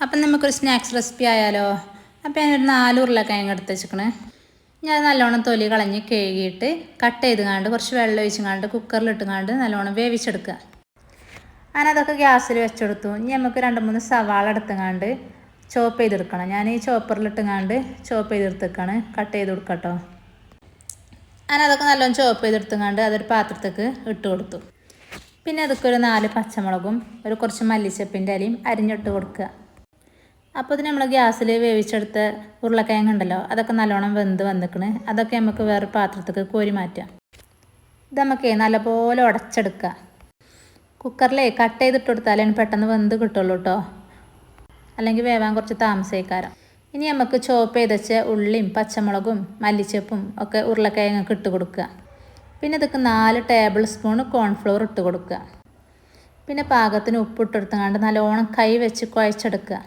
അപ്പം നമുക്കൊരു snacks recipe ആയാലോ. അപ്പോൾ ഞാനൊരു 4 ഉരുളക്കിഴങ്ങ് എടുത്ത് വെച്ചിരിക്കണേ. ഞാൻ നല്ലോണം തൊലി കളഞ്ഞ് കഴുകിയിട്ട് കട്ട് ചെയ്തുകൊണ്ട് കുറച്ച് വെള്ളം ഒഴിച്ചുകൊണ്ട് കുക്കറിലിട്ടുകൊണ്ട് നല്ലോണം വേവിച്ചെടുക്കുക. ഞാനതൊക്കെ ഗ്യാസിൽ വെച്ചെടുത്തു. ഇനി നമുക്ക് 2-3 സവാള എടുത്തുകൊണ്ട് ചോപ്പ് ചെയ്തെടുക്കണം. ഞാൻ ഈ ചോപ്പറിലിട്ടുകൊണ്ട് ചോപ്പ് ചെയ്തെടുത്തേക്കാണ്. കട്ട് ചെയ്ത് കൊടുക്കട്ടോ. ഞാനതൊക്കെ നല്ലോണം ചോപ്പ് ചെയ്തെടുത്തുകൊണ്ട് അതൊരു പാത്രത്തേക്ക് ഇട്ട് കൊടുത്തു. പിന്നെ അതൊക്കെ ഒരു 4 പച്ചമുളകും കുറച്ച് മല്ലിച്ചപ്പിൻ്റെ ഇലയും അരിഞ്ഞിട്ട് കൊടുക്കുക. അപ്പോൾ ഇത് നമ്മൾ ഗ്യാസിൽ വേവിച്ചെടുത്ത ഉരുളക്കിഴങ്ങ് ഉണ്ടല്ലോ, അതൊക്കെ നല്ലോണം വെന്ത് വന്നിക്കണ്. അതൊക്കെ നമുക്ക് വേറെ പാത്രത്തേക്ക് കോരി മാറ്റാം. ഇത് നമുക്ക് നല്ലപോലെ ഉടച്ചെടുക്കുക. കുക്കറിൽ കട്ട് ചെയ്തിട്ട് കൊടുത്താലേ പെട്ടെന്ന് വെന്ത് കിട്ടുള്ളൂ കേട്ടോ, അല്ലെങ്കിൽ വേവാൻ കുറച്ച് താമസിക്കാരം. ഇനി നമുക്ക് ചോപ്പ് ചെയ്ത് വെച്ച ഉള്ളിയും പച്ചമുളകും മല്ലിച്ചപ്പും ഒക്കെ ഉരുളക്കിഴങ്ങൊക്കെ ഇട്ട് കൊടുക്കുക. പിന്നെ ഇതൊക്കെ 4 ടേബിൾ സ്പൂൺ കോൺഫ്ലോർ ഇട്ട് കൊടുക്കുക. പിന്നെ പാകത്തിന് ഉപ്പിട്ടെടുത്തുകൊണ്ട് നല്ലോണം കൈ വെച്ച് കുഴച്ചെടുക്കുക.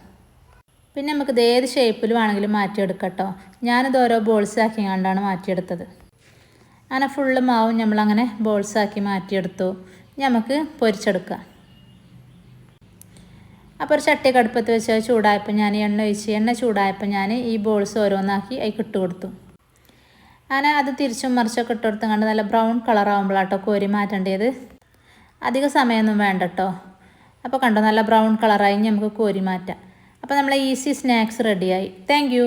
പിന്നെ നമുക്കിത് ഏത് ഷേപ്പിൽ വേണമെങ്കിലും മാറ്റിയെടുക്കാം കേട്ടോ. ഞാനിത് ഓരോ ബോൾസാക്കി കണ്ടാണ് മാറ്റിയെടുത്തത്. അങ്ങനെ ഫുള്ള് മാവും നമ്മളങ്ങനെ ബോൾസാക്കി മാറ്റിയെടുത്തു. നമുക്ക് പൊരിച്ചെടുക്കാം. അപ്പോൾ ഒരു ചട്ടി കടുപ്പത്ത് വെച്ച് ചൂടായപ്പോൾ ഞാൻ എണ്ണ ചൂടായപ്പോൾ ഞാൻ ഈ ബോൾസ് ഓരോന്നാക്കി അതിൽ ഇട്ട് കൊടുത്തു. അങ്ങനെ അത് തിരിച്ചും മറിച്ചൊക്കെ ഇട്ട് കൊടുത്ത് കണ്ട് നല്ല ബ്രൗൺ കളറാകുമ്പോഴാട്ടോ കോരി മാറ്റേണ്ടത്. അധിക സമയമൊന്നും വേണ്ട കേട്ടോ. അപ്പോൾ കണ്ടോ നല്ല ബ്രൗൺ കളറായി നമുക്ക് കോരി മാറ്റാം. അപ്പോൾ നമ്മളെ ഈസി സ്നാക്സ് റെഡിയായി. Thank you.